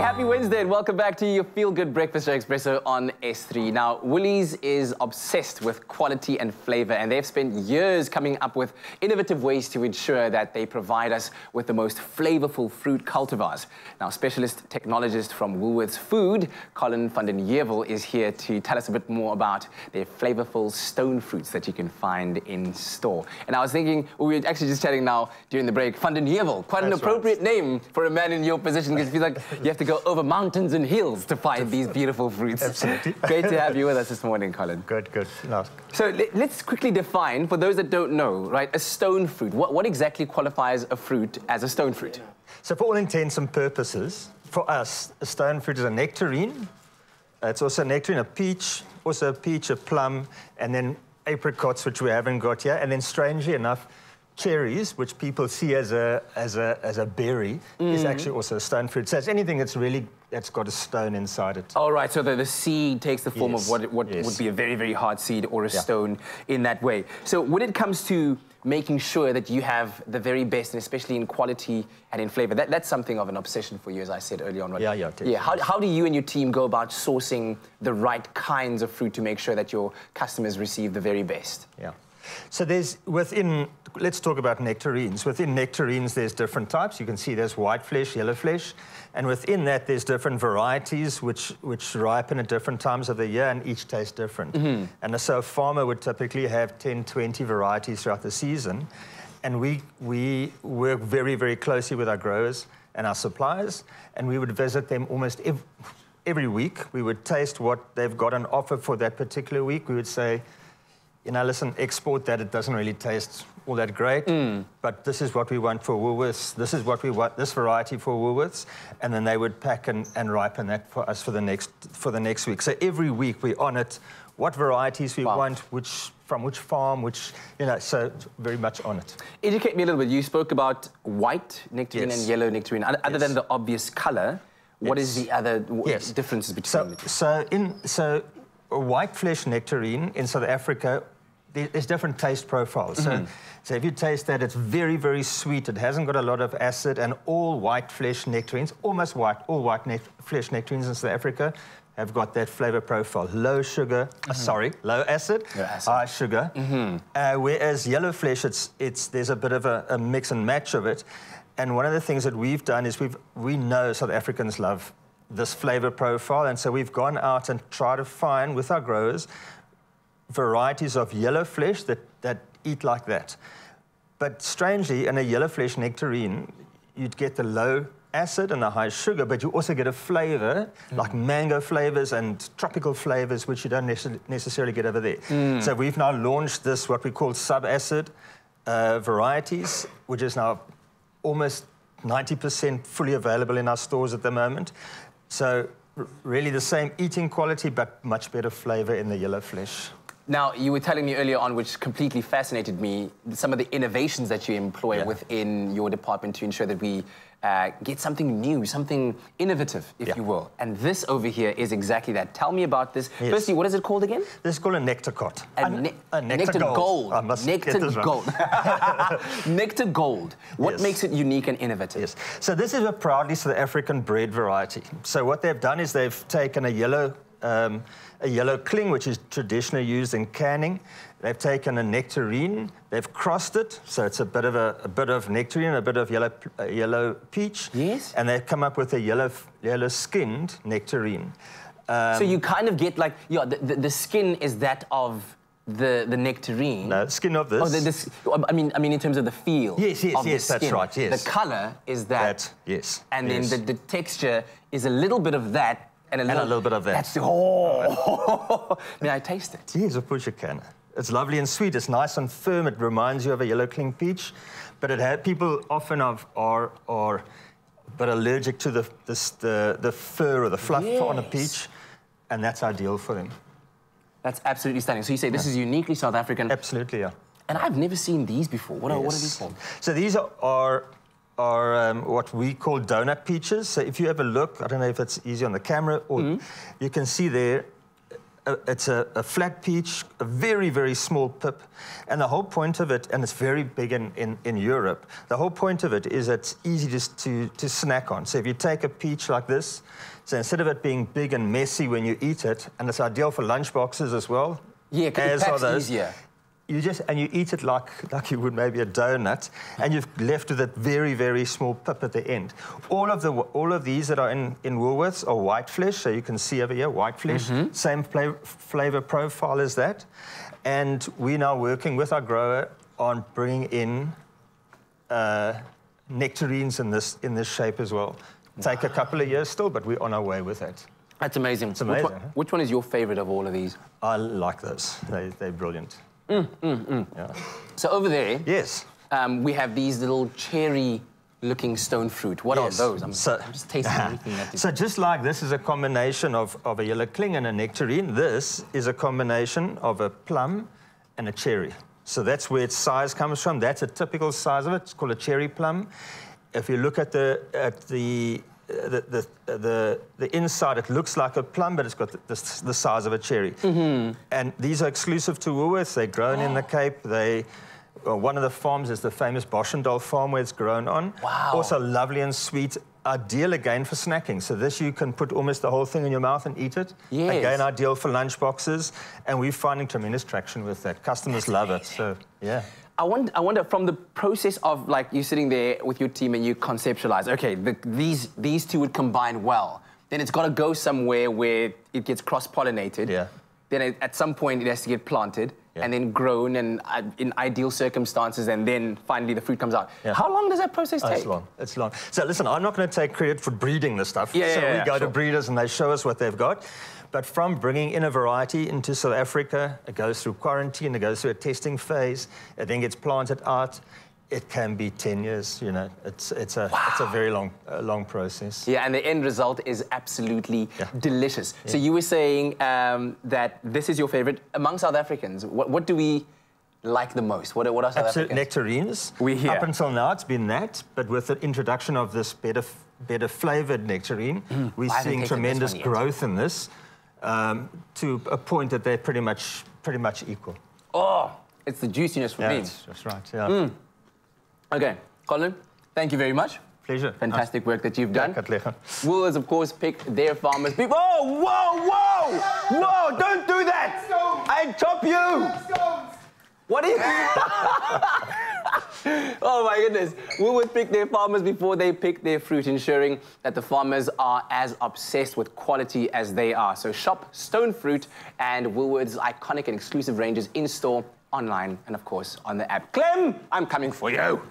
happy Wednesday and welcome back to your feel-good breakfast show, Expresso on S3. Now, Woolies is obsessed with quality and flavour, and they've spent years coming up with innovative ways to ensure that they provide us with the most flavourful fruit cultivars. Now, Specialist Technologist from Woolworths Food, Colin van den Heuvel, is here to tell us a bit more about their flavourful stone fruits that you can find in store. And I was thinking, we were actually just chatting now during the break, van den Heuvel, quite an appropriate name for a man in your position, because it feels like you have to go over mountains and hills to find these beautiful fruits. Absolutely. Great to have you with us this morning, Colin. Good, good. No. So let's quickly define, for those that don't know, right, a stone fruit. What exactly qualifies a fruit as a stone fruit? So for all intents and purposes, for us, a stone fruit is a nectarine. It's also a nectarine, a peach, also a peach, a plum, and then apricots, which we haven't got here. And then, strangely enough, cherries, which people see as a berry, is actually also a stone fruit. So it's anything that's got a stone inside it. All right, so the seed takes the form of what would be a very, very hard seed or a stone in that way. So when it comes to making sure that you have the very best, and especially in quality and in flavour, that's something of an obsession for you, as I said earlier on. Right? Yeah. How do you and your team go about sourcing the right kinds of fruit to make sure that your customers receive the very best? Yeah. So let's talk about nectarines. Within nectarines, there's different types. You can see there's white flesh, yellow flesh, and within that, there's different varieties which ripen at different times of the year, and each taste different. And so a farmer would typically have 10, 20 varieties throughout the season, and we work very, very closely with our growers and our suppliers, and we would visit them almost every week. We would taste what they've got on offer for that particular week. We would say, you know, listen, export that, it doesn't really taste all that great, but this is what we want for Woolworths, this is what we want, this variety for Woolworths, and then they would pack and ripen that for us for the next week. So every week we on it, what varieties we want, from which farm, so very much on it. Educate me a little bit. You spoke about white nectarine and yellow nectarine. Other than the obvious colour, what is the other differences between the two? So a white flesh nectarine in South Africa, there's different taste profiles. So if you taste that, it's very, very sweet. It hasn't got a lot of acid, and all white flesh nectarines, almost white, all white flesh nectarines in South Africa have got that flavour profile. Low sugar, low acid, high sugar. Whereas yellow flesh, there's a bit of a mix and match of it. And one of the things that we've done is we know South Africans love this flavour profile, and so we've gone out and tried to find, with our growers, varieties of yellow flesh that eat like that. But strangely, in a yellow flesh nectarine, you'd get the low acid and the high sugar, but you also get a flavour, like mango flavours and tropical flavours, which you don't necessarily get over there. So we've now launched this, what we call sub-acid varieties, which is now almost 90% fully available in our stores at the moment. So really the same eating quality, but much better flavour in the yellow flesh. Now, you were telling me earlier on, which completely fascinated me, some of the innovations that you employ within your department to ensure that we get something new, something innovative, if you will. And this over here is exactly that. Tell me about this. Firstly, what is it called again? This is called a nectar cot. A nectar gold. I must get this right. Gold. Nectar gold. What makes it unique and innovative? Yes. So this is a proudly South African bred variety. So what they've done is they've taken a yellow cling, which is traditionally used in canning. They've taken a nectarine, they've crossed it, so it's a bit of nectarine, a bit of yellow peach. Yes. And they've come up with a yellow-skinned nectarine. So you kind of get like, the skin is that of the nectarine. No, the skin of this. Oh, I mean, in terms of the feel. Yes, that's right. Yes. The colour is that. Yes. And then the texture is a little bit of that. And a little bit of that. May I taste it? Yes, of course you can. It's lovely and sweet. It's nice and firm. It reminds you of a yellow cling peach, but people often are a bit allergic to the fur or the fluff on a peach, and that's ideal for them. That's absolutely stunning. So you say this is uniquely South African? Absolutely, yeah. And I've never seen these before. What are these called? So these are what we call donut peaches. So if you have a look, I don't know if it's easy on the camera, or you can see there a flat peach, a very, very small pip. And the whole point of it, and it's very big in Europe, the whole point of it is it's easy just to snack on. So if you take a peach like this, so instead of it being big and messy when you eat it, and it's ideal for lunch boxes as well. Yeah, because it packs easier. You eat it like you would maybe a donut, and you've left with a very, very small pip at the end. All of these that are in Woolworths are white flesh, so you can see over here, white flesh, same flavor profile as that. And we're now working with our grower on bringing in nectarines in this shape as well. Take a couple of years still, but we're on our way with that. That's amazing. It's amazing. Which one is your favorite of all of these? I like those. They're brilliant. Yeah. So over there, yes, we have these little cherry-looking stone fruit. What are those? I'm just tasting everything that So just like this is a combination of a yellow cling and a nectarine, this is a combination of a plum and a cherry. So that's where its size comes from. That's a typical size of it. It's called a cherry plum. If you look at the inside, it looks like a plum, but it's got the size of a cherry. And these are exclusive to Woolworths. They're grown in the Cape. One of the farms is the famous Boschendal farm where it's grown on. Wow. Also lovely and sweet. Ideal again for snacking. So this you can put almost the whole thing in your mouth and eat it. Yes. Again, ideal for lunch boxes. And we're finding tremendous traction with that. Customers love it. So, yeah. I wonder, from the process of, like, you sitting there with your team and you conceptualize, okay, these two would combine well. Then it's got to go somewhere where it gets cross-pollinated. Yeah. Then at some point it has to get planted and then grown and in ideal circumstances, and then finally the fruit comes out. Yeah. How long does that process take? It's long. It's long. So listen, I'm not going to take credit for breeding this stuff. We go to breeders and they show us what they've got. But from bringing in a variety into South Africa, it goes through quarantine, it goes through a testing phase, it then gets planted out. It can be 10 years, you know. It's a very long process. Yeah, and the end result is absolutely delicious. Yeah. So you were saying that this is your favorite among South Africans. What do we like the most? What are South Africans? Nectarines. Up until now, it's been that, but with the introduction of this better flavoured nectarine, we're seeing tremendous growth in this. To a point that they're pretty much equal. Oh, it's the juiciness for me. That's right, yeah. Okay, Colin, thank you very much. Pleasure. Fantastic work that you've done. Woolworths, of course, pick their farmers. Whoa, don't do that! I chop you! What is Oh my goodness. Woolworths pick their farmers before they pick their fruit, ensuring that the farmers are as obsessed with quality as they are. So shop Stonefruit and Woolworths' iconic and exclusive ranges in store, online, and of course on the app. Clem, I'm coming for you.